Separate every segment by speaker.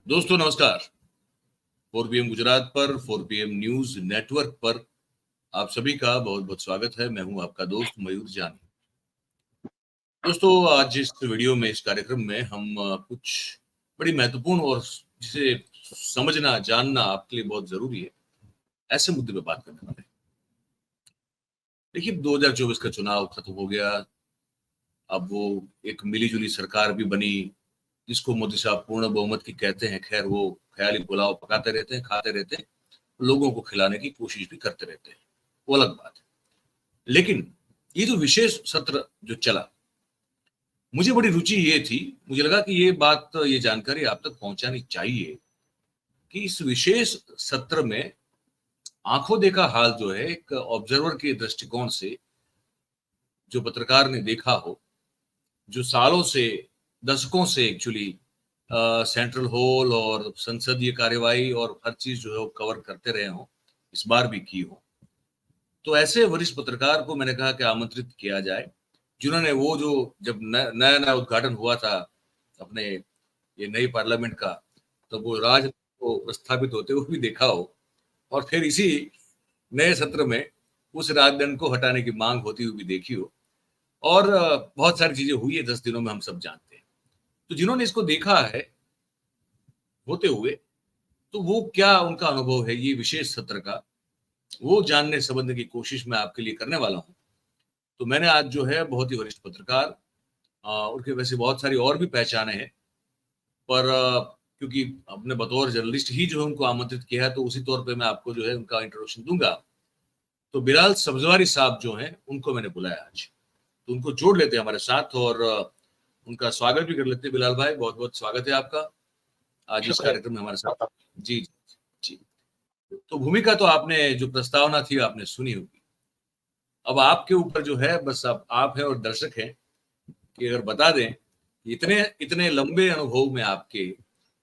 Speaker 1: दोस्तों नमस्कार। 4 PM गुजरात पर 4 PM न्यूज नेटवर्क पर आप सभी का बहुत बहुत स्वागत है। मैं हूं आपका दोस्त मयूर जानी। दोस्तों आज इस वीडियो में, इस कार्यक्रम में हम कुछ बड़ी महत्वपूर्ण और जिसे समझना जानना आपके लिए बहुत जरूरी है, ऐसे मुद्दे पे बात करने वाले हैं। देखिए 2024 का चुनाव खत्म हो गया। अब वो एक मिली-जुली सरकार भी बनी, जिसको मोदी साहब पूर्ण बहुमत की कहते हैं। खैर वो ख़याली पुलाव पकाते रहते हैं, खाते रहते हैं, लोगों को खिलाने की कोशिश भी करते रहते हैं, वो अलग बात है। लेकिन ये जो विशेष सत्र जो चला, मुझे बड़ी रुचि ये थी, मुझे लगा कि ये बात, ये जानकारी आप तक पहुँचानी चाहिए कि इस विशेष सत्र में आँखों देखा हाल जो है, एक ऑब्जर्वर के दृष्टिकोण से जो पत्रकार ने देखा हो, जो सालों से, दशकों से एक्चुअली सेंट्रल हॉल और संसदीय कार्यवाही और हर चीज जो है वो कवर करते रहे हों, इस बार भी की हो, तो ऐसे वरिष्ठ पत्रकार को मैंने कहा कि आमंत्रित किया जाए, जिन्होंने वो जो जब नया नया उद्घाटन हुआ था अपने ये नई पार्लियामेंट का, तो वो राज को प्रस्थापित होते हुए भी देखा हो, और फिर इसी नए सत्र में उस राजदंड को हटाने की मांग होती हुई भी देखी हो। और बहुत सारी चीजें हुई है 10 दिनों में, हम सब जानते हैं। तो जिन्होंने इसको देखा है होते हुए, तो वो क्या उनका अनुभव है ये विशेष सत्र का, वो जानने समझने की कोशिश मैं आपके लिए करने वाला हूँ। तो मैंने आज जो है बहुत ही वरिष्ठ पत्रकार, उनके वैसे बहुत सारी और भी पहचाने हैं, पर क्योंकि अपने बतौर जर्नलिस्ट ही जो है उनको आमंत्रित किया है, तो उसी तौर पे मैं आपको जो है उनका इंट्रोडक्शन दूंगा। तो बिलाल सब्जवारी साहब जो हैं, उनको मैंने बुलाया आज, तो उनको जोड़ लेते हैं हमारे साथ और उनका स्वागत भी कर लेते हैं। बिलाल भाई, बहुत बहुत स्वागत है आपका आज इस कार्यक्रम में हमारे साथ। जी जी। तो भूमिका तो आपने, जो प्रस्तावना थी आपने सुनी होगी। अब आपके ऊपर जो है, बस आप हैं और दर्शक हैं कि अगर बता दें, इतने इतने लंबे अनुभव में आपके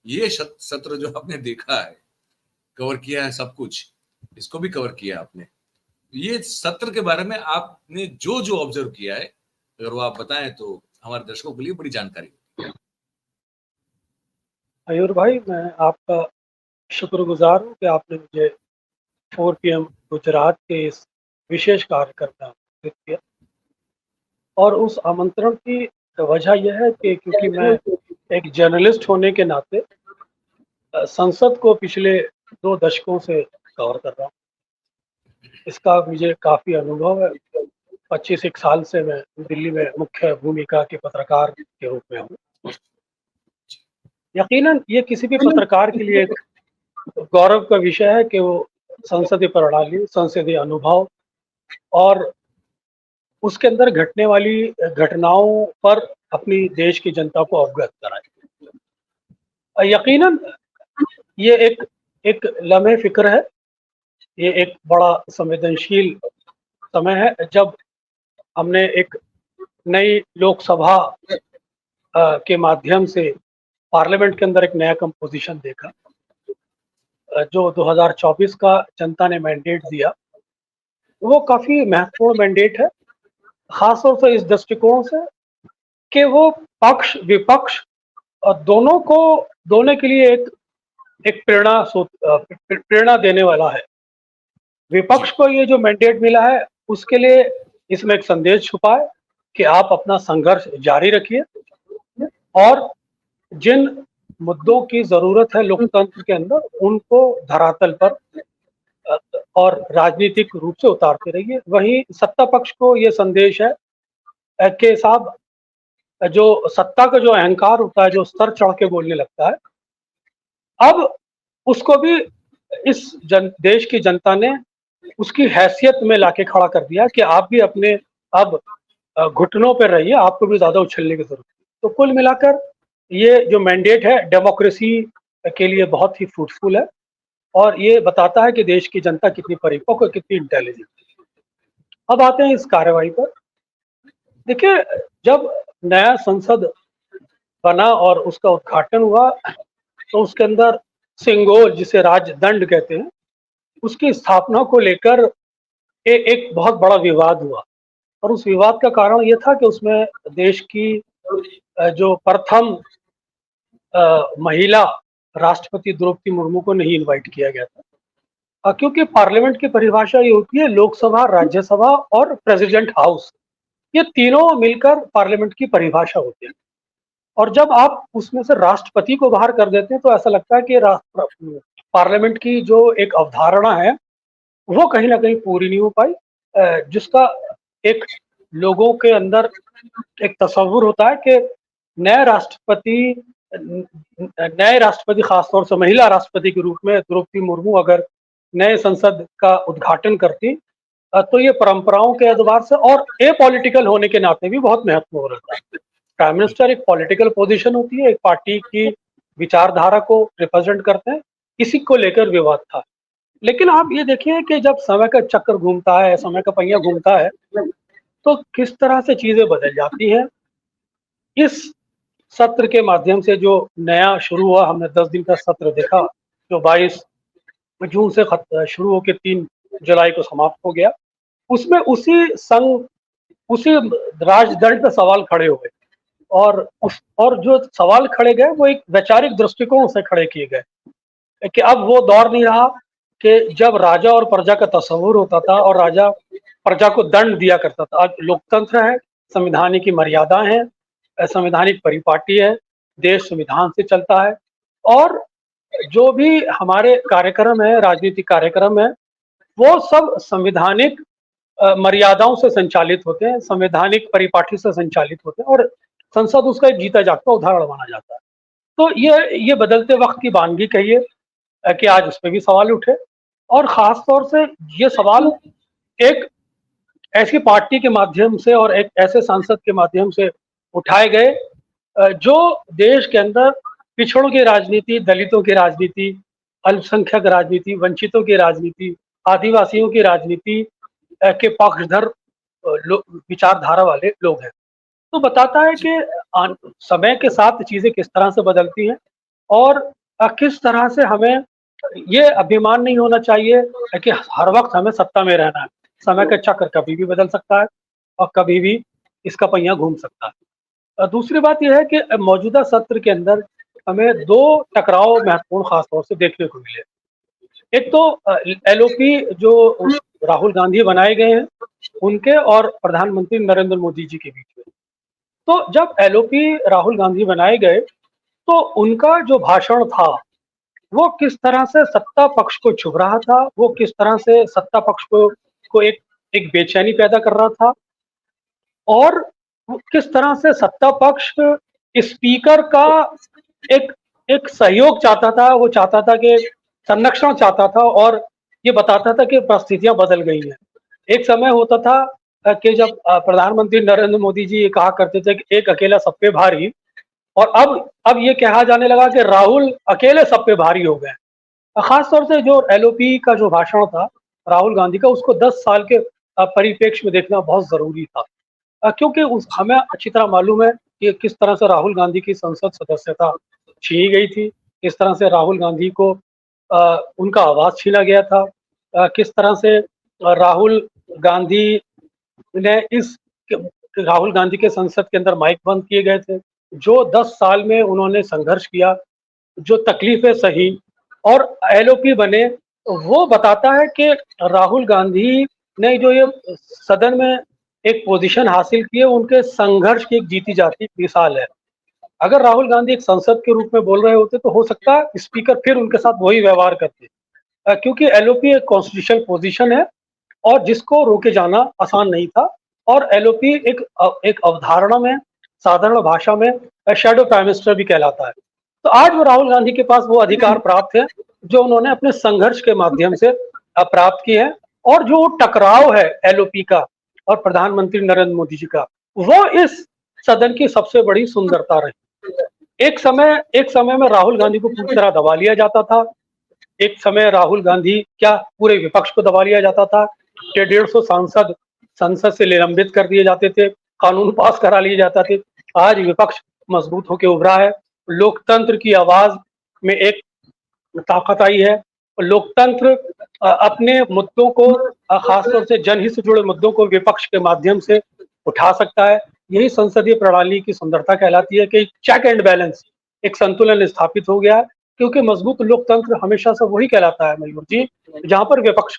Speaker 1: ये सत्र जो आपने देखा है, कवर किया है सब कुछ, इसको भी कवर किया आपने, ये सत्र के बारे में आपने जो जो ऑब्जर्व किया है, अगर वो आप बताएं तो हमारे दर्शकों के लिए बड़ी जानकारी।
Speaker 2: मयूर भाई, मैं आपका शुक्रगुजार हूँ कि आपने मुझे 4 PM गुजरात के इस विशेष कार्यक्रम में आमंत्रित किया। और उस आमंत्रण की वजह यह है कि क्योंकि मैं एक जर्नलिस्ट होने के नाते संसद को पिछले 2 दशकों से कवर कर रहा हूँ। इसका मुझे काफ़ी अनुभव है। 25 साल से मैं दिल्ली में मुख्य भूमिका के पत्रकार के रूप में हूँ। यकीनन ये किसी भी पत्रकार के लिए एक गौरव का विषय है कि वो संसदीय प्रणाली, संसदीय अनुभव और उसके अंदर घटने वाली घटनाओं पर अपनी देश की जनता को अवगत कराए। यकीनन ये एक लम्हे फ़िक्र है। ये एक बड़ा संवेदनशील समय है जब हमने एक नई लोकसभा के माध्यम से पार्लियामेंट के अंदर एक नया कंपोजिशन देखा। जो 2024 का जनता ने मैंडेट दिया, वो काफ़ी महत्वपूर्ण मैंडेट है, खासतौर से इस दृष्टिकोण से कि वो पक्ष विपक्ष और दोनों के लिए एक प्रेरणा देने वाला है। विपक्ष को ये जो मैंडेट मिला है, उसके लिए इसमें एक संदेश छुपा है कि आप अपना संघर्ष जारी रखिए और जिन मुद्दों की जरूरत है लोकतंत्र के अंदर, उनको धरातल पर और राजनीतिक रूप से उतारते रहिए। वहीं सत्ता पक्ष को ये संदेश है कि साहब, जो सत्ता का जो अहंकार होता है, जो स्तर चढ़ के बोलने लगता है, अब उसको भी इस देश की जनता ने उसकी हैसियत में लाके खड़ा कर दिया कि आप भी अपने अब घुटनों पर रहिए, आपको भी ज्यादा उछलने की जरूरत है। तो कुल मिलाकर ये जो मैंडेट है डेमोक्रेसी के लिए बहुत ही फ्रूटफुल है और ये बताता है कि देश की जनता कितनी परिपक्व, कितनी इंटेलिजेंट। अब आते हैं इस कार्यवाही पर। देखिए, जब नया संसद बना और उसका उद्घाटन हुआ, तो उसके अंदर सिंगोल, जिसे राजदंड कहते हैं, उसकी स्थापना को लेकर एक बहुत बड़ा विवाद हुआ। और उस विवाद का कारण ये था कि उसमें देश की जो प्रथम महिला राष्ट्रपति द्रौपदी मुर्मू को नहीं इनवाइट किया गया था, क्योंकि पार्लियामेंट की परिभाषा ये होती है लोकसभा, राज्यसभा और प्रेसिडेंट हाउस, ये तीनों मिलकर पार्लियामेंट की परिभाषा होती है। और जब आप उसमें से राष्ट्रपति को बाहर कर देते हैं तो ऐसा लगता है कि पार्लियामेंट की जो एक अवधारणा है वो कहीं ना कहीं पूरी नहीं हो पाई, जिसका एक लोगों के अंदर एक तस्वुर होता है कि नए राष्ट्रपति नए राष्ट्रपति खासतौर से महिला राष्ट्रपति के रूप में द्रौपदी मुर्मू अगर नए संसद का उद्घाटन करती तो ये परंपराओं के एतबार से और पॉलिटिकल होने के नाते भी बहुत महत्वपूर्ण रहता है। प्राइम मिनिस्टर एक पॉलिटिकल पोजीशन होती है, एक पार्टी की विचारधारा को रिप्रेजेंट करते हैं, इसी को लेकर विवाद था। लेकिन आप ये देखिए कि जब समय का चक्कर घूमता है, समय का पहिया घूमता है, तो किस तरह से चीजें बदल जाती हैं। इस सत्र के माध्यम से जो नया शुरू हुआ, हमने 10 दिन का सत्र देखा जो 22 जून से शुरू होकर 3 जुलाई को समाप्त हो गया। उसमें उसी राजदंड पे सवाल खड़े हुए और जो सवाल खड़े गए वो एक वैचारिक दृष्टिकोण से खड़े किए गए कि अब वो दौर नहीं रहा कि जब राजा और प्रजा का तस्वुर होता था और राजा प्रजा को दंड दिया करता था। आज लोकतंत्र है, संवैधानिक की मर्यादाएं हैं, संवैधानिक परिपाटी है, देश संविधान से चलता है और जो भी हमारे कार्यक्रम है, राजनीतिक कार्यक्रम है, वो सब संवैधानिक मर्यादाओं से संचालित होते हैं, संवैधानिक परिपाटी से संचालित होते हैं और संसद उसका एक जीता जागता उदाहरण माना जाता है। तो ये बदलते वक्त की वानगी कहिए कि आज उस पर भी सवाल उठे और खास तौर से ये सवाल एक ऐसी पार्टी के माध्यम से और एक ऐसे सांसद के माध्यम से उठाए गए जो देश के अंदर पिछड़ों की राजनीति, दलितों की राजनीति, अल्पसंख्यक राजनीति, वंचितों की राजनीति, आदिवासियों की राजनीति के पक्षधर विचारधारा वाले लोग हैं। तो बताता है कि समय के साथ चीजें किस तरह से बदलती हैं और किस तरह से हमें ये अभिमान नहीं होना चाहिए कि हर वक्त हमें सत्ता में रहना है। समय का चक्र कभी भी बदल सकता है और कभी भी इसका पहिया घूम सकता है। दूसरी बात यह है कि मौजूदा सत्र के अंदर हमें 2 टकराव महत्वपूर्ण खासतौर से देखने को मिले। एक तो एलओपी जो राहुल गांधी बनाए गए हैं उनके और प्रधानमंत्री नरेंद्र मोदी जी के बीच में। तो जब एलओपी राहुल गांधी बनाए गए तो उनका जो भाषण था वो किस तरह से सत्ता पक्ष को छुप रहा था, वो किस तरह से सत्ता पक्ष को एक बेचैनी पैदा कर रहा था और किस तरह से सत्ता पक्ष स्पीकर का एक सहयोग चाहता था, वो चाहता था कि संरक्षण चाहता था और ये बताता था कि परिस्थितियां बदल गई हैं। एक समय होता था कि जब प्रधानमंत्री नरेंद्र मोदी जी कहा करते थे कि एक अकेला सब पे भारी, और अब ये कहा जाने लगा कि राहुल अकेले सब पे भारी हो गए। खासतौर से जो एलओपी का जो भाषण था राहुल गांधी का, उसको 10 साल के परिप्रेक्ष्य में देखना बहुत जरूरी था, क्योंकि हमें अच्छी तरह मालूम है कि किस तरह से राहुल गांधी की संसद सदस्यता छीनी गई थी, किस तरह से राहुल गांधी को उनका आवाज छीना गया था, किस तरह से राहुल गांधी राहुल गांधी के संसद के अंदर माइक बंद किए गए थे। जो 10 साल में उन्होंने संघर्ष किया, जो तकलीफें सही और एलओपी बने, वो बताता है कि राहुल गांधी ने जो ये सदन में एक पोजीशन हासिल की है, उनके संघर्ष की एक जीती जाती मिसाल है। अगर राहुल गांधी एक संसद के रूप में बोल रहे होते तो हो सकता है स्पीकर फिर उनके साथ वही व्यवहार करते, क्योंकि एलओपी एक कॉन्स्टिट्यूशनल पोजीशन है और जिसको रोके जाना आसान नहीं था। और एलओपी एक अवधारणा में, साधारण भाषा में शैडो प्राइम मिनिस्टर भी कहलाता है। तो आज वो राहुल गांधी के पास वो अधिकार प्राप्त है जो उन्होंने अपने संघर्ष के माध्यम से प्राप्त की है। और जो टकराव है एलओपी का और प्रधानमंत्री नरेंद्र मोदी जी का, वो इस सदन की सबसे बड़ी सुंदरता रही। एक समय में राहुल गांधी को पूरी तरह दबा लिया जाता था, एक समय राहुल गांधी क्या पूरे विपक्ष को दबा लिया जाता था, 150 सांसद संसद से निलंबित कर दिए जाते थे, कानून पास करा लिए जाते थे। आज विपक्ष मजबूत होकर उभरा है, लोकतंत्र की आवाज में एक ताकत आई है। लोकतंत्र अपने मुद्दों को, खासतौर से जनहित से जुड़े मुद्दों को विपक्ष के माध्यम से उठा सकता है। यही संसदीय प्रणाली की सुंदरता कहलाती है कि चेक एंड बैलेंस, एक संतुलन स्थापित हो गया है क्योंकि मजबूत लोकतंत्र हमेशा से वही कहलाता है मयूर जी, जहाँ पर विपक्ष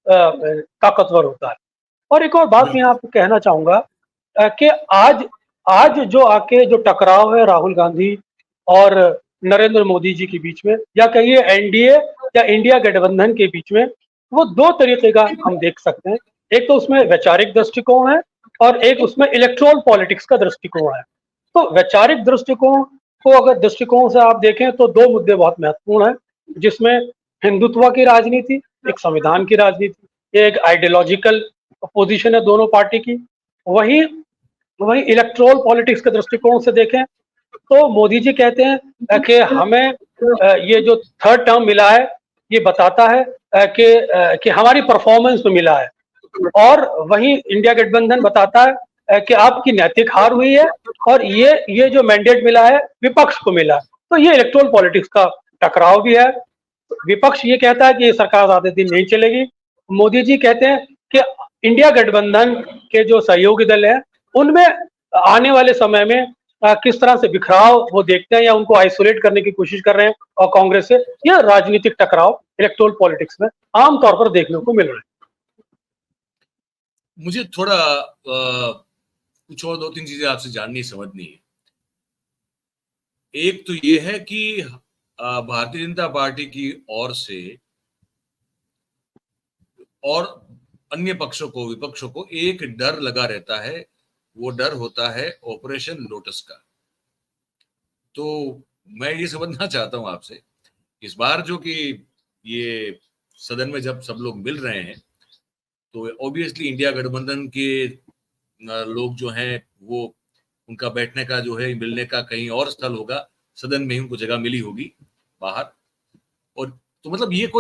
Speaker 2: ताकतवर होता है। और एक और बात मैं आपको कहना चाहूंगा कि आज आज जो आके जो टकराव है राहुल गांधी और नरेंद्र मोदी जी के बीच में, या कहिए एनडीए या इंडिया गठबंधन के बीच में, वो दो तरीके का हम देख सकते हैं। एक तो उसमें वैचारिक दृष्टिकोण है और एक उसमें इलेक्टोरल पॉलिटिक्स का दृष्टिकोण है। तो वैचारिक दृष्टिकोण को अगर दृष्टिकोण से आप देखें तो दो मुद्दे बहुत महत्वपूर्ण हैं, जिसमें हिंदुत्व की राजनीति, एक संविधान की राजनीति, एक आइडियोलॉजिकल पोजीशन है दोनों पार्टी की। वही वही इलेक्टोरल पॉलिटिक्स के दृष्टिकोण से देखें तो मोदी जी कहते हैं कि हमें ये जो थर्ड टर्म मिला है ये बताता है कि हमारी परफॉर्मेंस में मिला है, और वहीं इंडिया गठबंधन बताता है कि आपकी नैतिक हार हुई है और ये जो मैंडेट मिला है विपक्ष को मिला है। तो ये इलेक्टोरल पॉलिटिक्स का टकराव भी है। विपक्ष ये कहता है कि ये सरकार ज्यादा दिन नहीं चलेगी, मोदी जी कहते हैं कि इंडिया गठबंधन के जो सहयोगी दल हैं उनमें आने वाले समय में किस तरह से बिखराव वो देखते हैं या उनको आइसोलेट करने की कोशिश कर रहे हैं और कांग्रेस से। यह राजनीतिक टकराव इलेक्टोरल पॉलिटिक्स में आमतौर पर देखने को मिल रहा है।
Speaker 1: मुझे थोड़ा कुछ और 2-3 चीजें आपसे जाननी समझनी है। एक तो ये है कि भारतीय जनता पार्टी की ओर से और अन्य पक्षों को, विपक्षों को एक डर लगा रहता है, वो डर होता है ऑपरेशन लोटस का। तो मैं ये समझना चाहता हूं आपसे, इस बार जो कि ये सदन में जब सब लोग मिल रहे हैं तो ऑब्वियसली इंडिया गठबंधन के लोग जो हैं वो, उनका बैठने का जो है, मिलने का कहीं और स्थल होगा, सदन में ही उनको जगह मिली होगी बाहर। और तो मतलब ये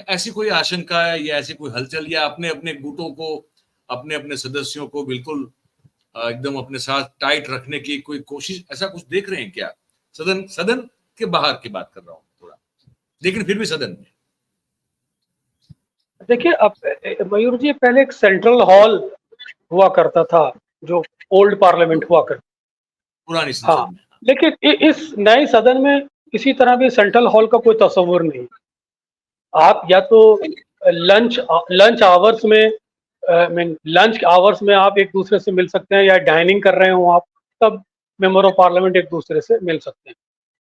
Speaker 1: ऐसी कोई आशंका है या ऐसी कोई हलचल, या अपने अपने गुटों को, अपने अपने सदस्यों को बिल्कुल एकदम अपने साथ टाइट रखने की कोई कोशिश, ऐसा कुछ देख रहे हैं क्या? सदन के बाहर की बात कर रहा हूँ थोड़ा, लेकिन फिर भी सदन में।
Speaker 2: देखिए, अब मयूर जी, पहले एक सेंट्रल हॉल हुआ करता था जो ओल्ड पार्लियामेंट हुआ करता,
Speaker 1: पुरानी
Speaker 2: हाँ,
Speaker 1: संसद में।
Speaker 2: लेकिन इस नए सदन में किसी तरह भी सेंट्रल हॉल का कोई तस्वुर नहीं। आप या तो लंच आवर्स में लंच आवर्स में आप एक दूसरे से मिल सकते हैं, या डाइनिंग कर रहे हो आप, तब मेंबर ऑफ पार्लियामेंट एक दूसरे से मिल सकते हैं।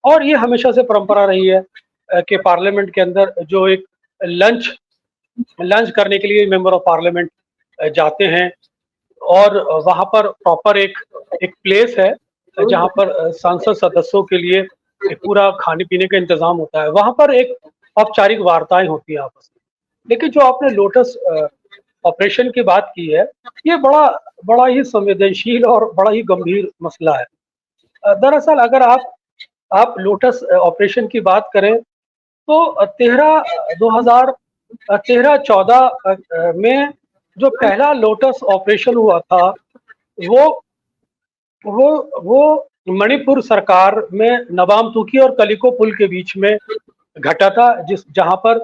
Speaker 2: और ये हमेशा से परंपरा रही है कि पार्लियामेंट के अंदर जो एक लंच करने के लिए मेंबर ऑफ पार्लियामेंट जाते हैं, और वहाँ पर प्रॉपर एक प्लेस है जहाँ पर सांसद सदस्यों के लिए एक पूरा खाने पीने का इंतजाम होता है। वहाँ पर एक औपचारिक वार्ताएं होती हैं आपस में। लेकिन जो आपने लोटस ऑपरेशन की बात की है, ये बड़ा ही संवेदनशील और बड़ा ही गंभीर मसला है। दरअसल अगर आप लोटस ऑपरेशन की बात करें तो 2013-14 में जो पहला लोटस ऑपरेशन हुआ था वो वो मणिपुर सरकार में नबाम तुकी और कलिको पुल के बीच में घटा था, जहां पर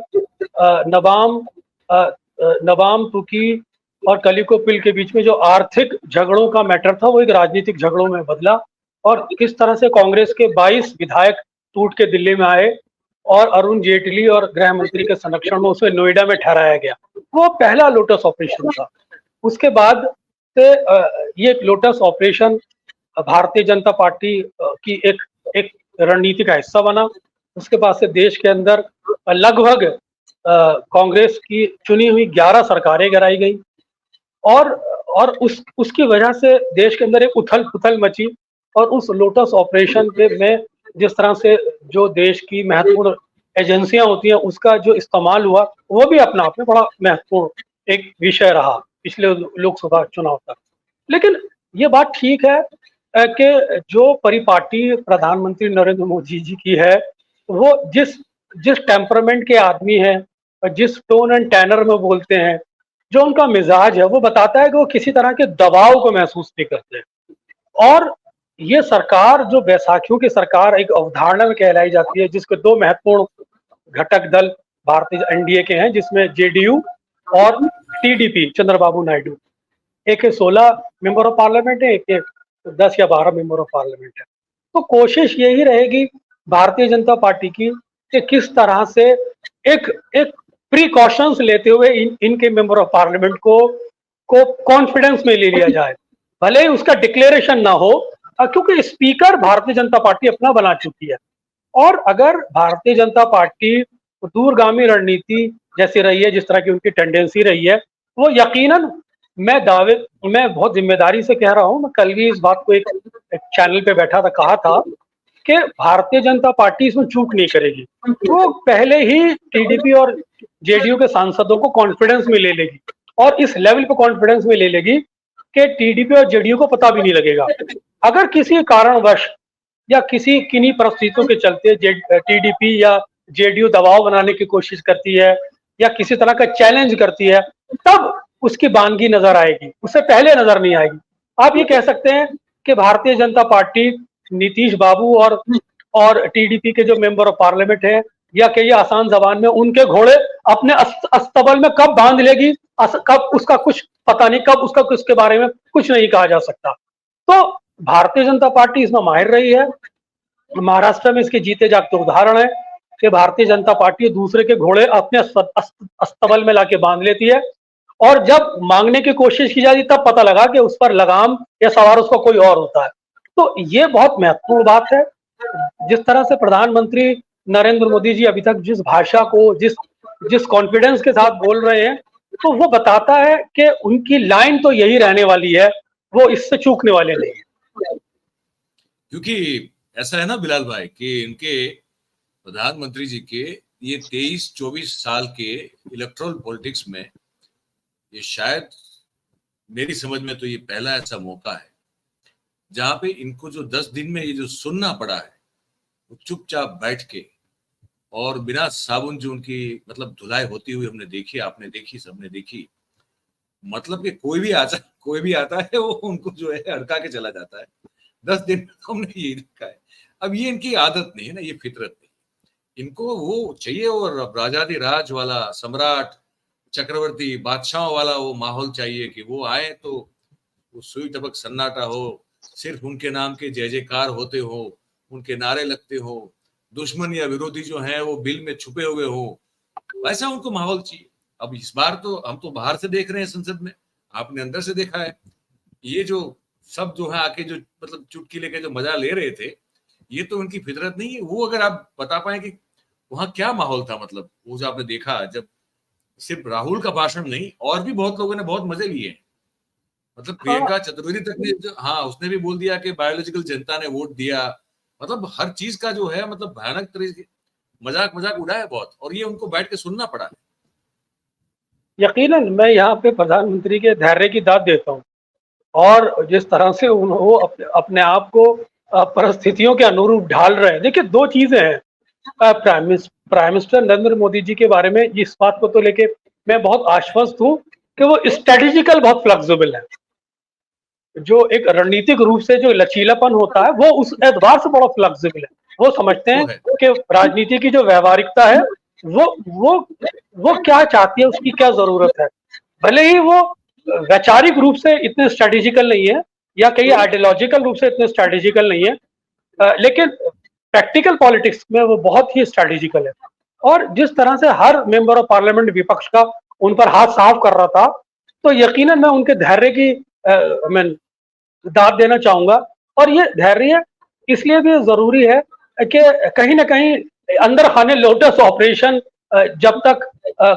Speaker 2: नबाम तुकी और कलिको पुल के बीच में जो आर्थिक झगड़ों का मैटर था वो एक राजनीतिक झगड़ों में बदला, और किस तरह से कांग्रेस के 22 विधायक टूट के दिल्ली में आए और अरुण जेटली और गृह मंत्री के संरक्षण में उसे नोएडा में ठहराया गया। वो पहला लोटस ऑपरेशन था। उसके बाद से ये lotus operation Bharatiya Janata party की एक रणनीति का हिस्सा बना। उसके बाद से देश के अंदर लगभग कांग्रेस की चुनी हुई 11 सरकारें गिराई गई, और उसकी वजह से देश के अंदर एक उथल पुथल मची। और उस लोटस ऑपरेशन के में जिस तरह से जो देश की महत्वपूर्ण एजेंसियां होती हैं उसका जो इस्तेमाल हुआ, वो भी अपने आप में बड़ा महत्वपूर्ण एक विषय रहा पिछले लोकसभा चुनाव तक। लेकिन ये बात ठीक है कि जो परिपाटी प्रधानमंत्री नरेंद्र मोदी जी की है, वो जिस टेम्परामेंट के आदमी हैं, जिस टोन एंड टेनर में बोलते हैं, जो उनका मिजाज है, वो बताता है कि वो किसी तरह के दबाव को महसूस नहीं करते। और ये सरकार, जो बैसाखियों की सरकार एक अवधारणा में कहलाई जाती है, जिसके दो महत्वपूर्ण घटक दल भारतीय एनडीए के हैं, जिसमें जेडीयू और टीडीपी चंद्रबाबू नायडू, एक 16 मेंबर ऑफ पार्लियामेंट है, एक 10 या 12 मेंबर ऑफ पार्लियामेंट है। तो कोशिश यही रहेगी भारतीय जनता पार्टी की कि किस तरह से एक एक प्रिकॉशंस लेते हुए इनके मेंबर ऑफ पार्लियामेंट को कॉन्फिडेंस में ले लिया जाए, भले ही उसका डिक्लेरेशन ना हो, क्योंकि स्पीकर भारतीय जनता पार्टी अपना बना चुकी है। और अगर भारतीय जनता पार्टी दूरगामी रणनीति जैसी रही है, जिस तरह की उनकी टेंडेंसी रही है, वो यकीनन मैं बहुत जिम्मेदारी से कह रहा हूं, मैं कल भी इस बात को एक चैनल पे बैठा था, कहा था कि भारतीय जनता पार्टी इसमें चूक नहीं करेगी। वो पहले ही टीडीपी और जेडीयू के सांसदों को कॉन्फिडेंस में ले लेगी, और इस लेवल पे कॉन्फिडेंस में ले लेगी कि टीडीपी और जेडीयू को पता भी नहीं लगेगा। अगर किसी कारणवश या किसी किन्हीं परिस्थितियों के चलते टीडीपी या जेडीयू दबाव बनाने की कोशिश करती है या किसी तरह का चैलेंज करती है, तब उसकी बानगी नजर आएगी, उससे पहले नजर नहीं आएगी। आप ये कह सकते हैं कि भारतीय जनता पार्टी नीतीश बाबू और टीडीपी के जो मेंबर ऑफ पार्लियामेंट हैं, या कई आसान जबान में उनके घोड़े अपने अस्तबल में कब बांध लेगी, कब उसका कुछ पता नहीं, कब उसका उसके बारे में कुछ नहीं कहा जा सकता। तो भारतीय जनता पार्टी इसमें माहिर रही है। महाराष्ट्र में इसके जीते जागते उदाहरण है कि भारतीय जनता पार्टी दूसरे के घोड़े अपने अस्तबल में लाके बांध लेती है, और जब मांगने की कोशिश की जाती तब पता लगा कि उस पर लगाम या सवार उसका कोई और होता है। तो ये बहुत महत्वपूर्ण बात है। जिस तरह से प्रधानमंत्री नरेंद्र मोदी जी अभी तक जिस भाषा को जिस कॉन्फिडेंस के साथ बोल रहे हैं, तो वो बताता है कि उनकी लाइन तो यही रहने वाली है, वो इससे चूकने वाले नहीं है।
Speaker 1: क्योंकि ऐसा है ना बिलाल भाई कि इनके प्रधानमंत्री जी के ये 23-24 साल के इलेक्टोरल पॉलिटिक्स में ये शायद मेरी समझ में तो ये पहला ऐसा मौका है जहां पे इनको जो 10 दिन में ये जो सुनना पड़ा है, वो चुपचाप बैठ के और बिना साबुन जो उनकी मतलब धुलाई होती हुई हमने देखी, आपने देखी, सबने देखी। मतलब कि कोई भी आता है वो उनको जो है अड़का के चला जाता है। 10 दिन में तो हमने यही देखा है। अब ये इनकी आदत नहीं है ना, ये फितरत नहीं। इनको वो चाहिए और राजाधिराज वाला, सम्राट चक्रवर्ती बादशाहों वाला वो माहौल चाहिए कि वो आए तो वो सुई टपक सन्नाटा हो, सिर्फ उनके नाम के जय जयकार होते हो, उनके नारे लगते हो, दुश्मन या विरोधी जो है वो बिल में छुपे हुए हो, वैसा उनको माहौल चाहिए। अब इस बार तो हम तो बाहर से देख रहे हैं संसद में, आपने अंदर से देखा है। ये जो सब जो है आके जो मतलब चुटकी लेके जो मजा ले रहे थे, ये तो उनकी फितरत नहीं है। वो अगर आप बता पाए कि वहां क्या माहौल था, मतलब वो जो आपने देखा, जब सिर्फ राहुल का भाषण नहीं और भी बहुत लोगों ने बहुत मजे लिए, मतलब प्रियंका चतुर्वेदी तक ने जो, हाँ, उसने भी बोल दिया कि बायोलॉजिकल जनता ने वोट दिया। मतलब हर चीज का जो है मतलब भयानक तरीके मजाक उड़ाया बहुत, और ये उनको बैठ के सुनना पड़ा है।
Speaker 2: यकीनन मैं यहाँ पे प्रधानमंत्री के धैर्य की दाद देता हूँ, और जिस तरह से वो अपने आप को परिस्थितियों के अनुरूप ढाल रहे हैं। देखिए, दो चीजें हैं। प्राइम मिनिस्टर नरेंद्र मोदी जी के बारे में इस बात को तो लेके मैं बहुत आश्वस्त हूँ कि वो स्ट्रेटेजिकल बहुत फ्लेक्सिबल है। जो एक रणनीतिक रूप से जो लचीलापन होता है, वो उस एतबार से बड़ा फ्लेक्सिबल है। वो समझते हैं कि राजनीति की जो व्यवहारिकता है, वो क्या चाहती है, उसकी क्या जरूरत है। भले ही वो वैचारिक रूप से इतने स्ट्रेटेजिकल नहीं है, या कहीं आइडियोलॉजिकल रूप से इतने स्ट्रेटेजिकल नहीं है, लेकिन प्रैक्टिकल पॉलिटिक्स में वो बहुत ही स्ट्रेटेजिकल है। और जिस तरह से हर मेंबर ऑफ पार्लियामेंट विपक्ष का उन पर हाथ साफ कर रहा था, तो यकीनन मैं उनके धैर्य की मैं दाद देना चाहूंगा। और ये धैर्य इसलिए भी जरूरी है कि कहीं ना कहीं अंदर खाने लोटस ऑपरेशन जब तक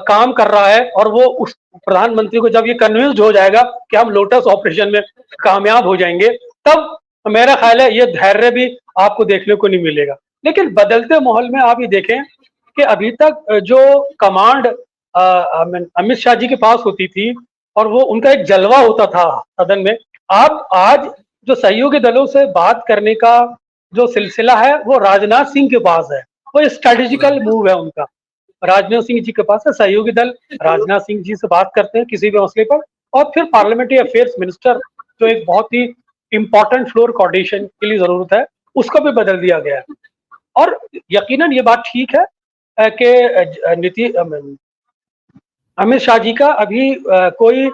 Speaker 2: काम कर रहा है, और वो उस प्रधानमंत्री को जब ये कन्विंस्ड हो जाएगा कि हम लोटस ऑपरेशन में कामयाब हो जाएंगे, तब मेरा ख्याल है ये धैर्य भी आपको देखने को नहीं मिलेगा। लेकिन बदलते माहौल में आप ये देखें कि अभी तक जो कमांड अमित शाह जी के पास होती थी, और वो उनका एक जलवा होता था सदन में, आप आज जो सहयोगी दलों से बात करने का जो सिलसिला है, वो राजनाथ सिंह के पास है। वो स्ट्रेटेजिकल मूव है उनका। राजनाथ सिंह जी के पास है, सहयोगी दल राजनाथ सिंह जी से बात करते हैं किसी भी मसले पर, और फिर पार्लियामेंट्री अफेयर्स मिनिस्टर, जो एक बहुत ही इंपॉर्टेंट फ्लोर कोऑर्डिनेशन के लिए जरूरत है, उसको भी बदल दिया गया है। और यकीनन ये बात ठीक है कि अमित शाह जी का अभी कोई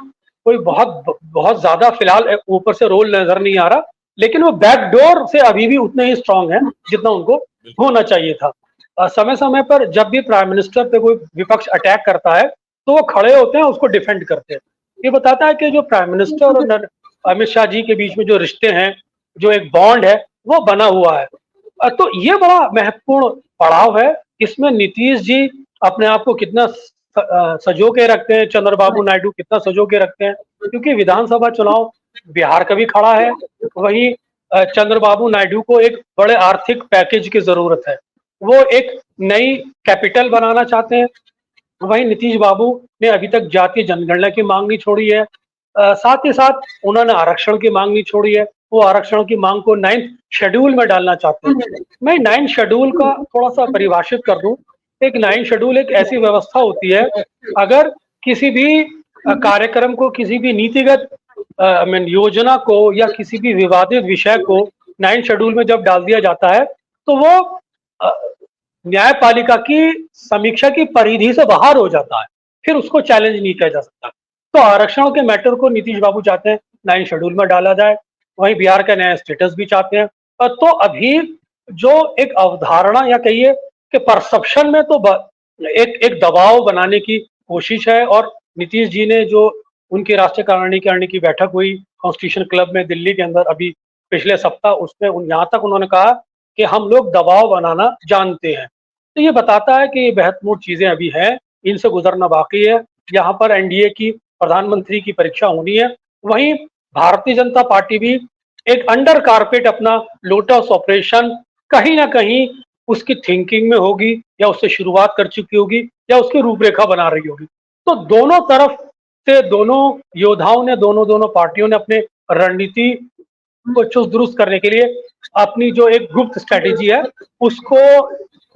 Speaker 2: बहुत ज्यादा फिलहाल ऊपर से रोल नजर नहीं आ रहा, लेकिन वो बैकडोर से अभी भी उतने ही स्ट्रांग हैं जितना उनको होना चाहिए था। समय समय पर जब भी प्राइम मिनिस्टर पे कोई विपक्ष अटैक करता है तो वो खड़े होते हैं, उसको डिफेंड करते हैं। ये बताता है कि जो प्राइम मिनिस्टर और अमित शाह जी के बीच में जो रिश्ते हैं, जो एक बॉन्ड है, वो बना हुआ है। तो ये बड़ा महत्वपूर्ण पड़ाव है। इसमें नीतीश जी अपने आप को कितना सजो के रखते हैं, चंद्रबाबू नायडू कितना सजो के रखते हैं, क्योंकि विधानसभा चुनाव बिहार का भी खड़ा है। वहीं चंद्रबाबू नायडू को एक बड़े आर्थिक पैकेज की जरूरत है, वो एक नई कैपिटल बनाना चाहते हैं। वहीं नीतीश बाबू ने अभी तक जातीय जनगणना की मांग नहीं छोड़ी है। साथ ही साथ उन्होंने आरक्षण की मांग नहीं छोड़ी है। वो आरक्षण की मांग को 9th शेड्यूल में डालना चाहते हैं। मैं 9th शेड्यूल का थोड़ा सा परिभाषित कर दूं। एक 9th शेड्यूल एक ऐसी व्यवस्था होती है, अगर किसी भी कार्यक्रम को, किसी भी नीतिगत योजना को या किसी भी विवादित विषय को 9th शेड्यूल में जब डाल दिया जाता है तो वो अ, न्यायपालिका की समीक्षा की परिधि से बाहर हो जाता है, फिर उसको चैलेंज नहीं किया जा सकता। तो आरक्षण के मैटर को नीतीश बाबू चाहते हैं 9 शेड्यूल में डाला जाए। वहीं बिहार का नया स्टेटस भी चाहते हैं। तो अभी जो एक अवधारणा या कहिए कि परसेप्शन में तो एक दबाव बनाने की कोशिश है। और नीतीश जी ने जो उनकी राष्ट्रीय कार्यकारिणी की बैठक हुई कॉन्स्टिट्यूशन क्लब में दिल्ली के अंदर अभी पिछले सप्ताह, उसमें यहाँ तक उन्होंने कहा कि हम लोग दबाव बनाना जानते हैं। तो ये बताता है कि ये महत्वपूर्ण चीजें अभी हैं, इनसे गुजरना बाकी है। यहाँ पर एनडीए की प्रधानमंत्री की परीक्षा होनी है। वहीं भारतीय जनता पार्टी भी एक अंडर कारपेट अपना लोटस ऑपरेशन कहीं ना कहीं उसकी थिंकिंग में होगी, या उससे शुरुआत कर चुकी होगी, या उसकी रूपरेखा बना रही होगी। तो दोनों तरफ से दोनों योद्धाओं ने, दोनों दोनों पार्टियों ने अपने रणनीति को चुस्त दुरुस्त करने के लिए अपनी जो एक गुप्त स्ट्रेटेजी है उसको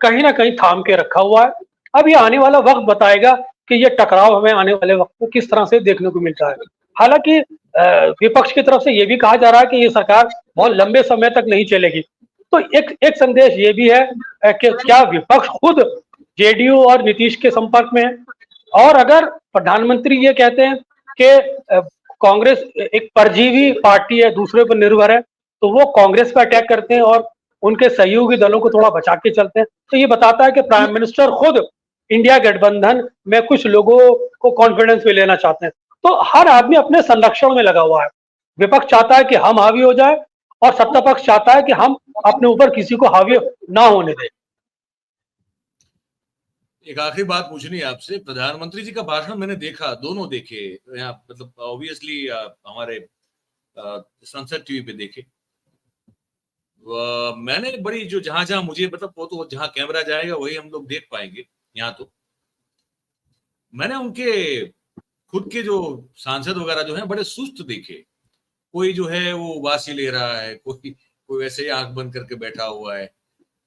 Speaker 2: कहीं ना कहीं थाम के रखा हुआ है। अब ये आने वाला वक्त बताएगा कि ये टकराव हमें आने वाले वक्त में किस तरह से देखने को मिलता है। हालांकि विपक्ष की तरफ से ये भी कहा जा रहा है कि ये सरकार बहुत लंबे समय तक नहीं चलेगी। तो एक एक संदेश ये भी है कि क्या विपक्ष खुद जेडीयू और नीतीश के संपर्क में है? और अगर प्रधानमंत्री ये कहते हैं कि कांग्रेस एक परजीवी पार्टी है, दूसरे पर निर्भर है, तो वो कांग्रेस पर अटैक करते हैं और उनके सहयोगी दलों को थोड़ा बचा के चलते हैं। तो ये बताता है कि प्राइम मिनिस्टर खुद इंडिया गठबंधन में कुछ लोगों को कॉन्फिडेंस में लेना चाहते हैं। तो हर आदमी अपने संरक्षण में लगा हुआ है। विपक्ष चाहता है कि हम हावी हो जाए, और सत्ता पक्ष चाहता है कि हम अपने ऊपर किसी को हावी ना होने दें।
Speaker 1: एक आखिरी बात पूछनी है आपसे। प्रधानमंत्री जी का भाषण मैंने देखा, दोनों देखे, यहाँ मतलब ऑब्वियसली हमारे संसद टीवी पे देखे। मैंने बड़ी जो जहां जहां मुझे मतलब वो तो जहां कैमरा जाएगा वही हम लोग देख पाएंगे। यहाँ तो मैंने उनके खुद के जो सांसद वगैरह जो है बड़े सुस्त देखे। कोई जो है वो वासी ले रहा है, कोई कोई वैसे ही आंख बंद करके बैठा हुआ है।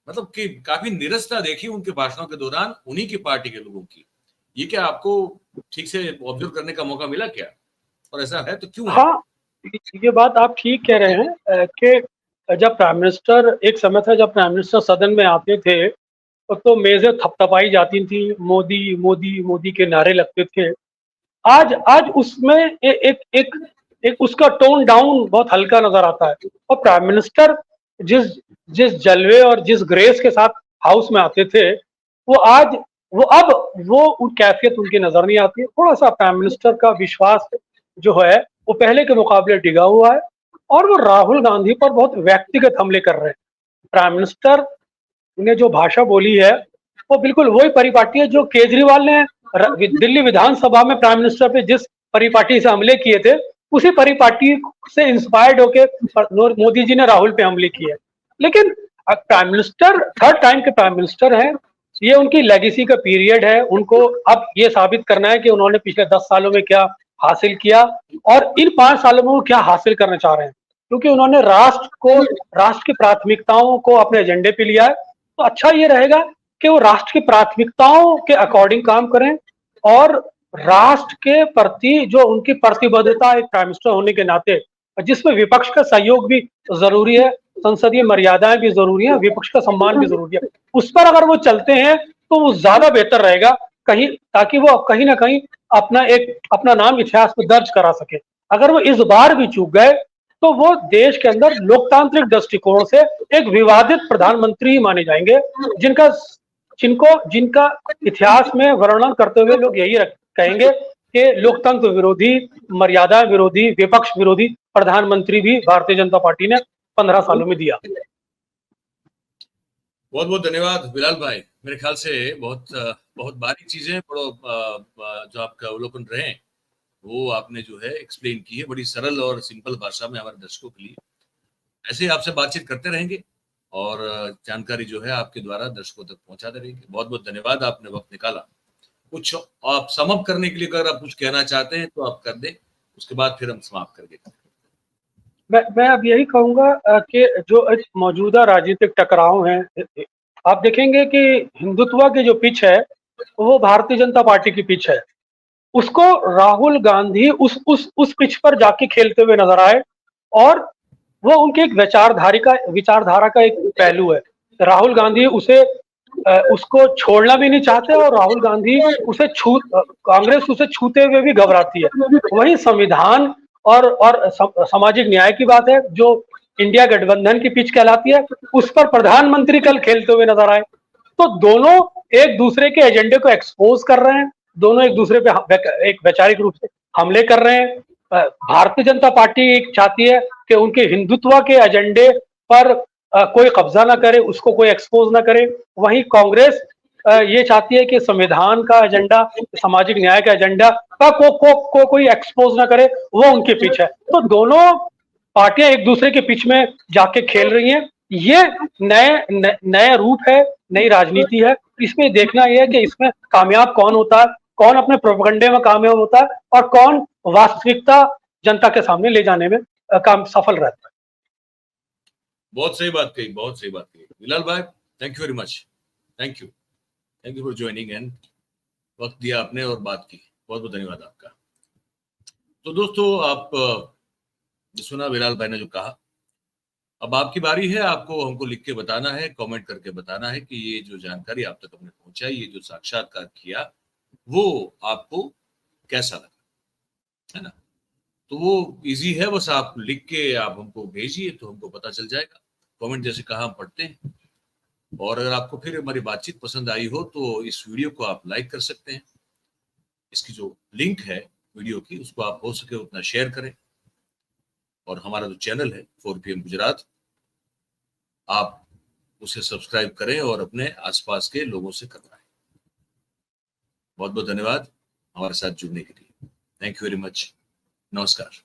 Speaker 1: मतलब कि काफी निरसता देखी उनके भाषणों के दौरान उन्हीं की पार्टी के लोगों की। ये क्या आपको ठीक से ऑब्जर्व करने का मौका मिला क्या, और ऐसा है तो क्यों है?
Speaker 2: हाँ, ये बात आप ठीक कह रहे हैं कि जब प्राइम मिनिस्टर, एक समय था जब प्राइम मिनिस्टर सदन में आते थे तो मेजें थपथपाई जाती थी, मोदी मोदी मोदी के नारे लगते थे। आज आज उसमें एक उसका टोन डाउन बहुत हल्का नजर आता है। और प्राइम मिनिस्टर जिस जिस जलवे और जिस ग्रेस के साथ हाउस में आते थे, वो आज वो कैफियत उनकी नजर नहीं आती है। थोड़ा सा प्राइम मिनिस्टर का विश्वास जो है वो पहले के मुकाबले डिगा हुआ है, और वो राहुल गांधी पर बहुत व्यक्तिगत हमले कर रहे हैं। प्राइम मिनिस्टर ने जो भाषा बोली है वो बिल्कुल वही परिपाटी है जो केजरीवाल ने दिल्ली विधानसभा में प्राइम मिनिस्टर पे जिस परिपाटी से हमले किए थे, उसी परिपाटी से इंस्पायर्ड होकर मोदी जी ने राहुल पे हमले किए। लेकिन प्राइम मिनिस्टर थर्ड टाइम के प्राइम मिनिस्टर हैं, ये उनकी लेगेसी का पीरियड है। उनको अब ये साबित करना है कि उन्होंने पिछले 10 सालों में क्या हासिल किया और इन 5 सालों में वो क्या हासिल करना चाह रहे हैं। क्योंकि उन्होंने राष्ट्र की प्राथमिकताओं को अपने एजेंडे पे लिया है। तो अच्छा ये रहेगा कि वो राष्ट्र की प्राथमिकताओं के अकॉर्डिंग काम करें, और राष्ट्र के प्रति जो उनकी प्रतिबद्धता एक प्राइम मिनिस्टर होने के नाते, जिसमें विपक्ष का सहयोग भी जरूरी है, संसदीय मर्यादाएं भी जरूरी है, विपक्ष का सम्मान भी जरूरी है, उस पर अगर वो चलते हैं तो वो ज्यादा बेहतर रहेगा कहीं, ताकि वो कहीं ना कहीं अपना नाम इतिहास में दर्ज करा सके। अगर वो इस बार भी चूक गए तो वो देश के अंदर लोकतांत्रिक दृष्टिकोण से एक विवादित प्रधानमंत्री माने जाएंगे, जिनका जिनका इतिहास में वर्णन करते हुए लोग यही कहेंगे कि लोकतंत्र विरोधी, मर्यादा विरोधी, विपक्ष विरोधी प्रधानमंत्री भी भारतीय जनता पार्टी ने 15 सालों में दिया।
Speaker 1: बहुत बहुत धन्यवाद बिलाल भाई। मेरे ख्याल से बहुत बारीक चीजें, जो आपका अवलोकन रहे वो आपने जो है एक्सप्लेन की है बड़ी सरल और सिंपल भाषा में हमारे दर्शकों के लिए। ऐसे ही आपसे बातचीत करते रहेंगे और जानकारी जो है आपके द्वारा दर्शकों तक पहुंचाते रहेंगे। बहुत बहुत धन्यवाद, आपने वक्त निकाला। कुछ आप समअप करने के लिए अगर आप कुछ कहना चाहते हैं तो आप कर दें, उसके बाद फिर हम समाप्त कर देंगे।
Speaker 2: मैं अब यही कहूंगा कि जो एक मौजूदा राजनीतिक टकराव है, आप देखेंगे कि हिंदुत्व की जो पिच है वो भारतीय जनता पार्टी की पिच है। उसको राहुल गांधी उस पिच पर जाके खेलते हुए नजर आए और वो उनके एक विचारधारा का एक पहलू है। राहुल गांधी उसको छोड़ना भी नहीं चाहते और राहुल गांधी कांग्रेस उसे छूते हुए भी घबराती है। वही संविधान और सामाजिक न्याय की बात है जो इंडिया गठबंधन की पिच कहलाती है, उस पर प्रधानमंत्री कल खेलते हुए नजर आए। तो दोनों एक दूसरे के एजेंडे को एक्सपोज कर रहे हैं, दोनों एक दूसरे पे एक वैचारिक रूप से हमले कर रहे हैं। भारतीय जनता पार्टी एक चाहती है कि उनके हिंदुत्व के एजेंडे पर कोई कब्जा ना करे, उसको कोई एक्सपोज ना करे। वहीं कांग्रेस ये चाहती है कि संविधान का एजेंडा, सामाजिक न्याय का एजेंडा का कोई एक्सपोज ना करे, वो उनकी पिच है। तो दोनों पार्टियां एक दूसरे के पिच में जाके खेल रही हैं। ये नए रूप है, नई राजनीति है। इसमें देखना यह है कि इसमें कामयाब कौन होता है, कौन अपने प्रोपेगेंडे में कामयाब होता है और कौन वास्तविकता जनता के सामने ले जाने में काम सफल रहता है।
Speaker 1: बहुत सही बात कही, बहुत सही बात कही बिलाल भाई। Thank you very much. Thank you for joining and वक्त दिया आपने और बात की। बहुत बहुत धन्यवाद आपका। तो दोस्तों, आप सुना बिलाल भाई ने जो कहा। अब आपकी बारी है, आपको हमको लिख के बताना है, कमेंट करके बताना है कि ये जो जानकारी आप तक हमने पहुंचाई, ये जो साक्षात्कार किया, वो आपको कैसा लगा, है ना। तो वो इजी है, बस आप लिख के आप हमको भेजिए तो हमको पता चल जाएगा। कमेंट जैसे कहा हम पढ़ते हैं। और अगर आपको फिर हमारी बातचीत पसंद आई हो तो इस वीडियो को आप लाइक कर सकते हैं। इसकी जो लिंक है वीडियो की, उसको आप हो सके उतना शेयर करें। और हमारा जो चैनल है 4PM गुजरात, आप उसे सब्सक्राइब करें और अपने आसपास के लोगों से करवाएं। बहुत बहुत धन्यवाद हमारे साथ जुड़ने के लिए। Thank you very much. नमस्कार।